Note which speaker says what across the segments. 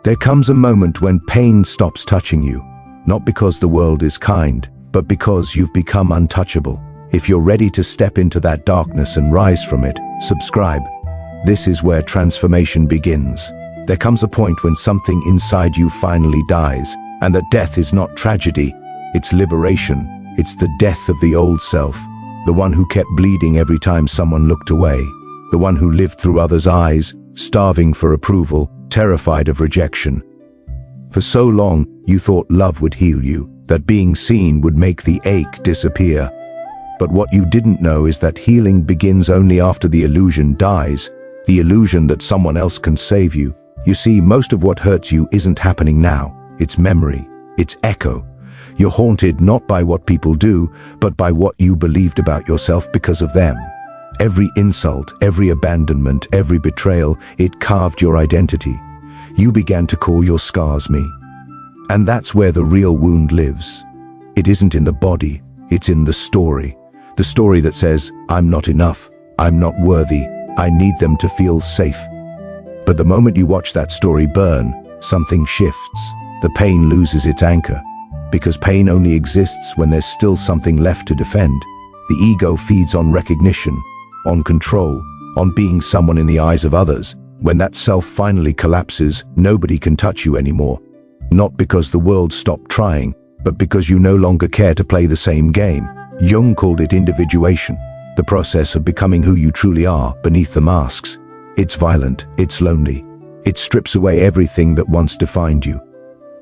Speaker 1: There comes a moment when pain stops touching you, not because the world is kind, but because you've become untouchable. If you're ready to step into that darkness and rise from it, subscribe. This is where transformation begins. There comes a point when something inside you finally dies, and that death is not tragedy, it's liberation. It's the death of the old self, the one who kept bleeding every time someone looked away, the one who lived through others' eyes, starving for approval, terrified of rejection. For so long, you thought love would heal you, that being seen would make the ache disappear. But what you didn't know is that healing begins only after the illusion dies, the illusion that someone else can save you. You see, most of what hurts you isn't happening now. It's memory. It's echo. You're haunted not by what people do, but by what you believed about yourself because of them. Every insult, every abandonment, every betrayal, it carved your identity. You began to call your scars me. And that's where the real wound lives. It isn't in the body, it's in the story. The story that says, I'm not enough, I'm not worthy, I need them to feel safe. But the moment you watch that story burn, something shifts. The pain loses its anchor. Because pain only exists when there's still something left to defend. The ego feeds on recognition, on control, on being someone in the eyes of others. When that self finally collapses, nobody can touch you anymore. Not because the world stopped trying, but because you no longer care to play the same game. Jung called it individuation, the process of becoming who you truly are beneath the masks. It's violent, it's lonely, it strips away everything that once defined you.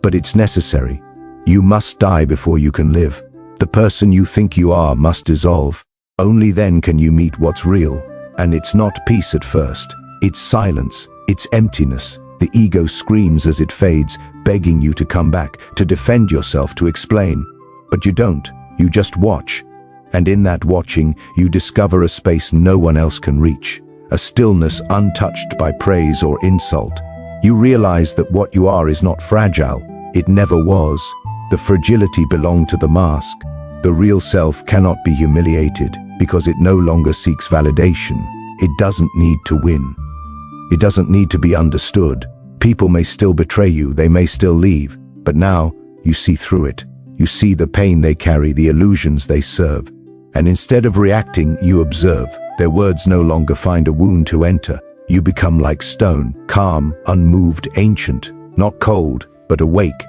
Speaker 1: But it's necessary. You must die before you can live. The person you think you are must dissolve. Only then can you meet what's real. And it's not peace at first. It's silence. It's emptiness. The ego screams as it fades, begging you to come back, to defend yourself, to explain. But you don't. You just watch. And in that watching, you discover a space no one else can reach. A stillness untouched by praise or insult. You realize that what you are is not fragile. It never was. The fragility belonged to the mask. The real self cannot be humiliated because it no longer seeks validation. It doesn't need to win. It doesn't need to be understood. People may still betray you, they may still leave, but now you see through it. You see the pain they carry, the illusions they serve. And instead of reacting, you observe. Their words no longer find a wound to enter. You become like stone, calm, unmoved, ancient, not cold, but awake.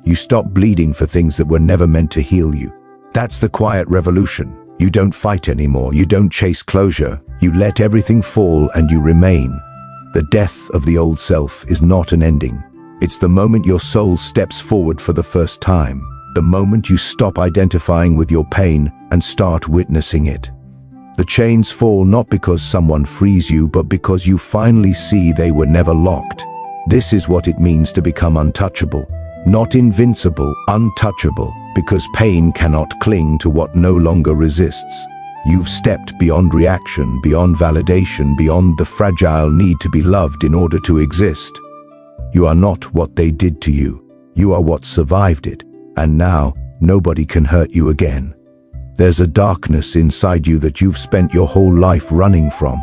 Speaker 1: You stop bleeding for things that were never meant to heal you. That's the quiet revolution. You don't fight anymore, you don't chase closure. You let everything fall and you remain. The death of the old self is not an ending. It's the moment your soul steps forward for the first time. The moment you stop identifying with your pain and start witnessing it. The chains fall not because someone frees you, but because you finally see they were never locked. This is what it means to become untouchable. Not invincible, untouchable, because pain cannot cling to what no longer resists. You've stepped beyond reaction, beyond validation, beyond the fragile need to be loved in order to exist. You are not what they did to you. You are what survived it. And now, nobody can hurt you again. There's a darkness inside you that you've spent your whole life running from.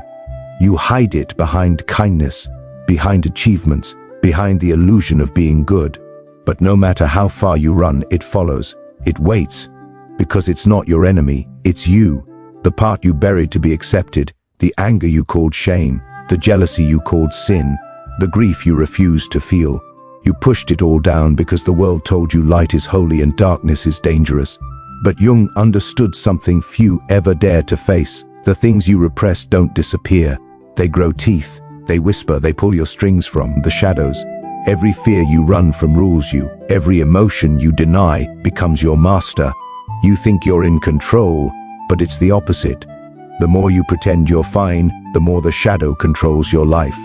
Speaker 1: You hide it behind kindness, behind achievements, behind the illusion of being good. But no matter how far you run, it follows. It waits. Because it's not your enemy, it's you. The part you buried to be accepted, the anger you called shame, the jealousy you called sin, the grief you refused to feel. You pushed it all down because the world told you light is holy and darkness is dangerous. But Jung understood something few ever dared to face. The things you repress don't disappear. They grow teeth. They whisper. They pull your strings from the shadows. Every fear you run from rules you. Every emotion you deny becomes your master. You think you're in control, but it's the opposite. The more you pretend you're fine, the more the shadow controls your life.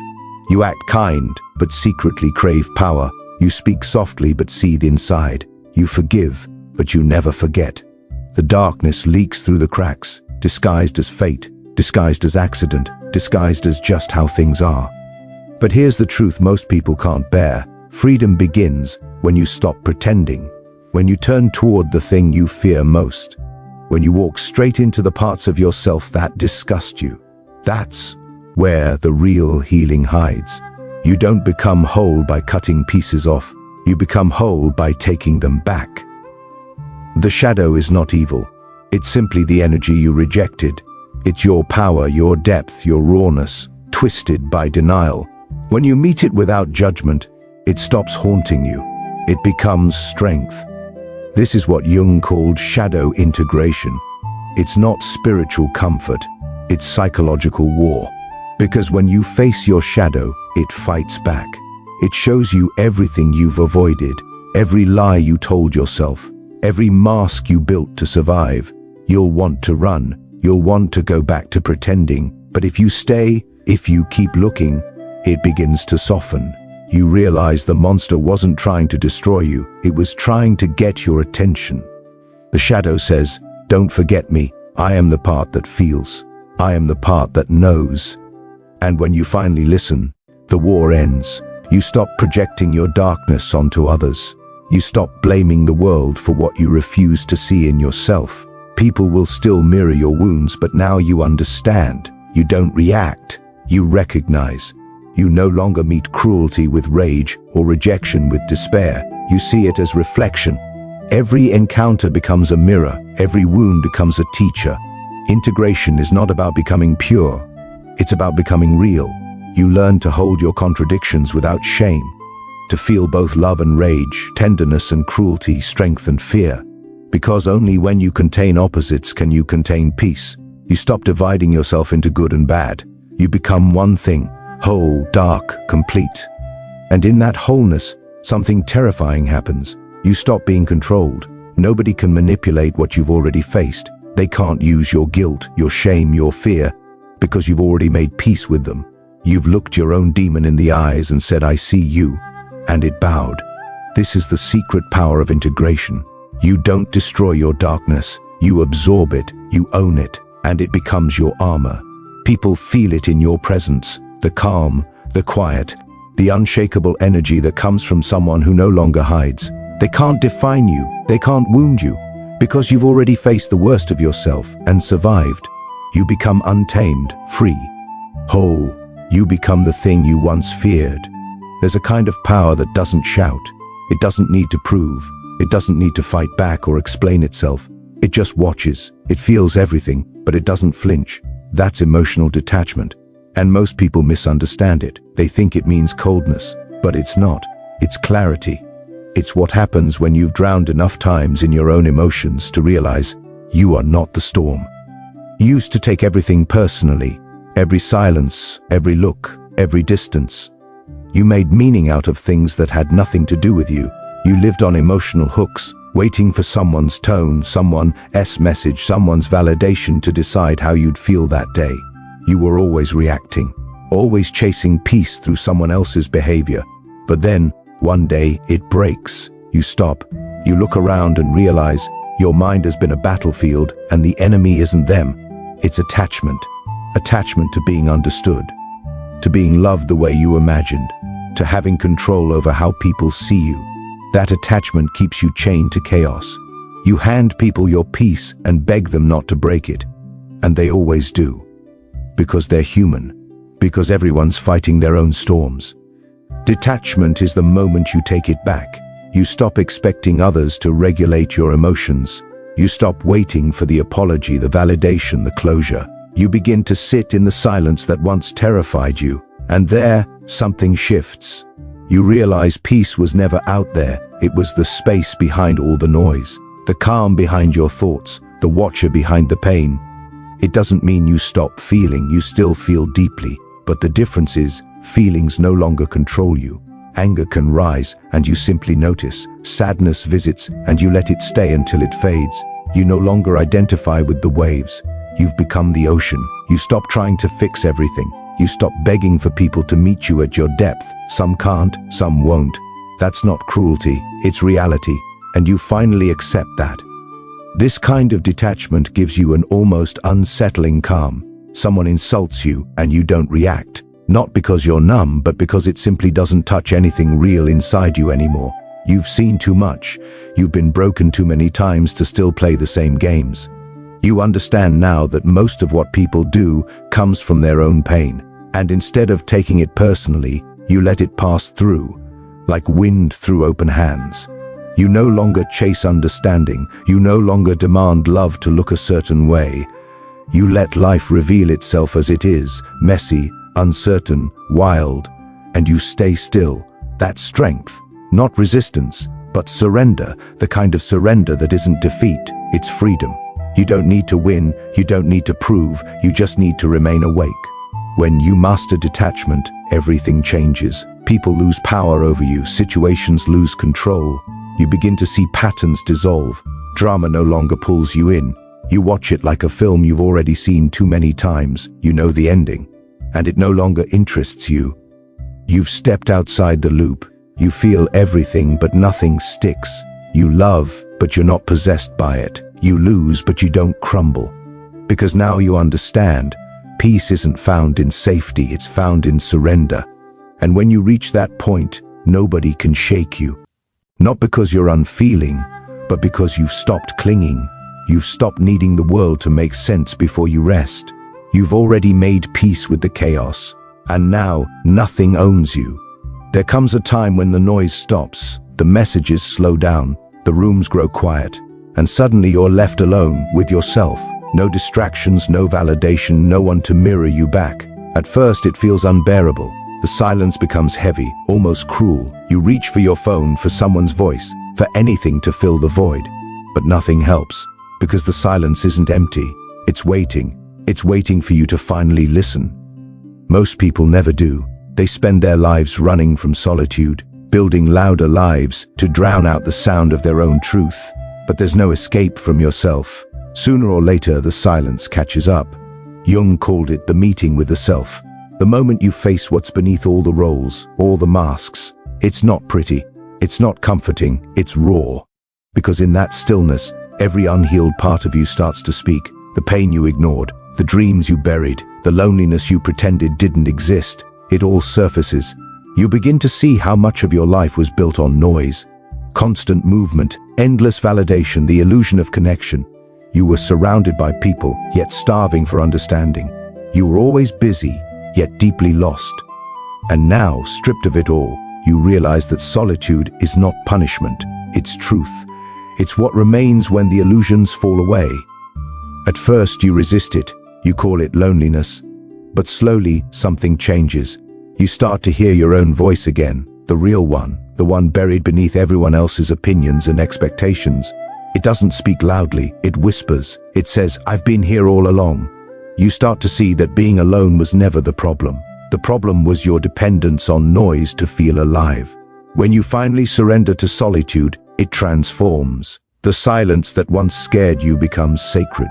Speaker 1: You act kind, but secretly crave power. You speak softly, but seethe inside. You forgive, but you never forget. The darkness leaks through the cracks, disguised as fate, disguised as accident, disguised as just how things are. But here's the truth most people can't bear. Freedom begins when you stop pretending, when you turn toward the thing you fear most, when you walk straight into the parts of yourself that disgust you. That's where the real healing hides. You don't become whole by cutting pieces off. You become whole by taking them back. The shadow is not evil. It's simply the energy you rejected. It's your power, your depth, your rawness, twisted by denial. When you meet it without judgment, it stops haunting you. It becomes strength. This is what Jung called shadow integration. It's not spiritual comfort, it's psychological war. Because when you face your shadow, it fights back. It shows you everything you've avoided, every lie you told yourself, every mask you built to survive. You'll want to run, you'll want to go back to pretending, but if you stay, if you keep looking, it begins to soften. You realize the monster wasn't trying to destroy you, it was trying to get your attention. The shadow says, "Don't forget me, I am the part that feels. I am the part that knows." And when you finally listen, the war ends. You stop projecting your darkness onto others. You stop blaming the world for what you refuse to see in yourself. People will still mirror your wounds, but now you understand. You don't react, you recognize. You no longer meet cruelty with rage or rejection with despair. You see it as reflection. Every encounter becomes a mirror. Every wound becomes a teacher. Integration is not about becoming pure. It's about becoming real. You learn to hold your contradictions without shame, to feel both love and rage, tenderness and cruelty, strength and fear. Because only when you contain opposites can you contain peace. You stop dividing yourself into good and bad. You become one thing, whole, dark, complete. And in that wholeness, something terrifying happens. You stop being controlled. Nobody can manipulate what you've already faced. They can't use your guilt, your shame, your fear, because you've already made peace with them. You've looked your own demon in the eyes and said, "I see you," and it bowed. This is the secret power of integration. You don't destroy your darkness, you absorb it, you own it, and it becomes your armor. People feel it in your presence, the calm, the quiet, the unshakable energy that comes from someone who no longer hides. They can't define you, they can't wound you, because you've already faced the worst of yourself and survived. You become untamed, free, whole. You become the thing you once feared. There's a kind of power that doesn't shout. It doesn't need to prove. It doesn't need to fight back or explain itself. It just watches. It feels everything, but it doesn't flinch. That's emotional detachment. And most people misunderstand it. They think it means coldness, but it's not. It's clarity. It's what happens when you've drowned enough times in your own emotions to realize you are not the storm. You used to take everything personally. Every silence, every look, every distance. You made meaning out of things that had nothing to do with you. You lived on emotional hooks, waiting for someone's tone, someone's message, someone's validation to decide how you'd feel that day. You were always reacting, always chasing peace through someone else's behavior. But then, one day, it breaks. You stop. You look around and realize your mind has been a battlefield and the enemy isn't them. It's attachment. Attachment to being understood, to being loved the way you imagined, to having control over how people see you. That attachment keeps you chained to chaos. You hand people your peace and beg them not to break it. And they always do. Because they're human. Because everyone's fighting their own storms. Detachment is the moment you take it back. You stop expecting others to regulate your emotions. You stop waiting for the apology, the validation, the closure. You begin to sit in the silence that once terrified you, and there, something shifts. You realize peace was never out there. It was the space behind all the noise, the calm behind your thoughts, the watcher behind the pain. It doesn't mean you stop feeling, you still feel deeply, but the difference is, feelings no longer control you. Anger can rise, and you simply notice. Sadness visits, and you let it stay until it fades. You no longer identify with the waves. You've become the ocean. You stop trying to fix everything. You stop begging for people to meet you at your depth. Some can't, some won't. That's not cruelty, it's reality. And you finally accept that. This kind of detachment gives you an almost unsettling calm. Someone insults you, and you don't react. Not because you're numb, but because it simply doesn't touch anything real inside you anymore. You've seen too much. You've been broken too many times to still play the same games. You understand now that most of what people do comes from their own pain. And instead of taking it personally, You let it pass through, like wind through open hands. You no longer chase understanding. You no longer demand love to look a certain way. You let life reveal itself as it is, messy, uncertain, wild, and you stay still. That's strength, not resistance, but surrender, the kind of surrender that isn't defeat, it's freedom. You don't need to win, you don't need to prove, you just need to remain awake. When you master detachment, everything changes. People lose power over you, situations lose control. You begin to see patterns dissolve. Drama no longer pulls you in. You watch it like a film you've already seen too many times. You know the ending, and it no longer interests you. You've stepped outside the loop. You feel everything, but nothing sticks. You love, but you're not possessed by it. You lose, but you don't crumble. Because now you understand, peace isn't found in safety, it's found in surrender. And when you reach that point, nobody can shake you. Not because you're unfeeling, but because you've stopped clinging. You've stopped needing the world to make sense before you rest. You've already made peace with the chaos, and now nothing owns you. There comes a time when the noise stops, the messages slow down, the rooms grow quiet, and suddenly you're left alone with yourself. No distractions, no validation, no one to mirror you back. At first it feels unbearable. The silence becomes heavy, almost cruel. You reach for your phone, for someone's voice, for anything to fill the void. But nothing helps, because the silence isn't empty. It's waiting. It's waiting for you to finally listen. Most people never do. They spend their lives running from solitude, building louder lives to drown out the sound of their own truth. But there's no escape from yourself. Sooner or later, the silence catches up. Jung called it the meeting with the self. The moment you face what's beneath all the roles, all the masks. It's not pretty, it's not comforting, it's raw. Because in that stillness, every unhealed part of you starts to speak. The pain you ignored, the dreams you buried, the loneliness you pretended didn't exist. It all surfaces. You begin to see how much of your life was built on noise. Constant movement, endless validation, the illusion of connection. You were surrounded by people, yet starving for understanding. You were always busy, yet deeply lost. And now, stripped of it all, you realize that solitude is not punishment, it's truth. It's what remains when the illusions fall away. At first you resist it, you call it loneliness. But slowly, something changes. You start to hear your own voice again, the real one, the one buried beneath everyone else's opinions and expectations. It doesn't speak loudly, it whispers. It says, "I've been here all along." You start to see that being alone was never the problem. The problem was your dependence on noise to feel alive. When you finally surrender to solitude, it transforms. The silence that once scared you becomes sacred.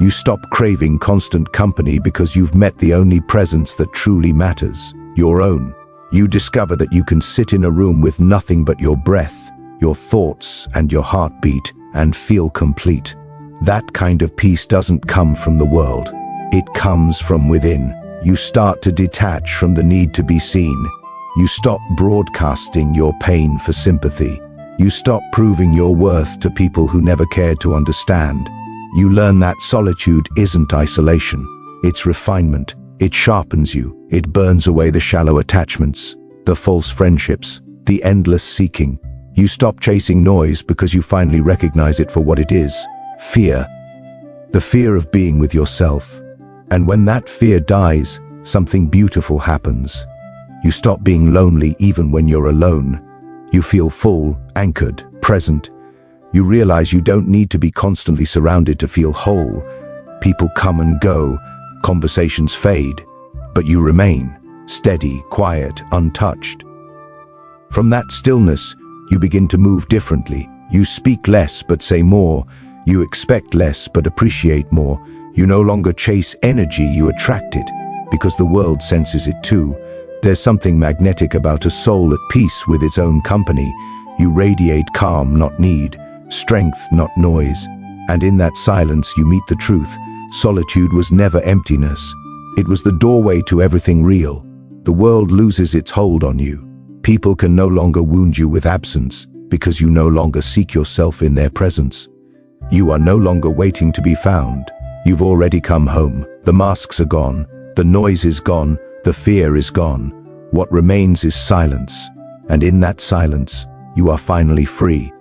Speaker 1: You stop craving constant company because you've met the only presence that truly matters, your own. You discover that you can sit in a room with nothing but your breath, your thoughts, and your heartbeat, and feel complete. That kind of peace doesn't come from the world. It comes from within. You start to detach from the need to be seen. You stop broadcasting your pain for sympathy. You stop proving your worth to people who never cared to understand. You learn that solitude isn't isolation. It's refinement. It sharpens you. It burns away the shallow attachments, the false friendships, the endless seeking. You stop chasing noise because you finally recognize it for what it is. Fear. The fear of being with yourself. And when that fear dies, something beautiful happens. You stop being lonely even when you're alone. You feel full, anchored, present. You realize you don't need to be constantly surrounded to feel whole. People come and go, conversations fade, but you remain, steady, quiet, untouched. From that stillness, you begin to move differently. You speak less but say more. You expect less but appreciate more. You no longer chase energy, you attract it, because the world senses it too. There's something magnetic about a soul at peace with its own company. You radiate calm, not need, strength, not noise. And in that silence you meet the truth. Solitude was never emptiness. It was the doorway to everything real. The world loses its hold on you. People can no longer wound you with absence, because you no longer seek yourself in their presence. You are no longer waiting to be found. You've already come home. The masks are gone. The noise is gone. The fear is gone. What remains is silence, and in that silence, you are finally free,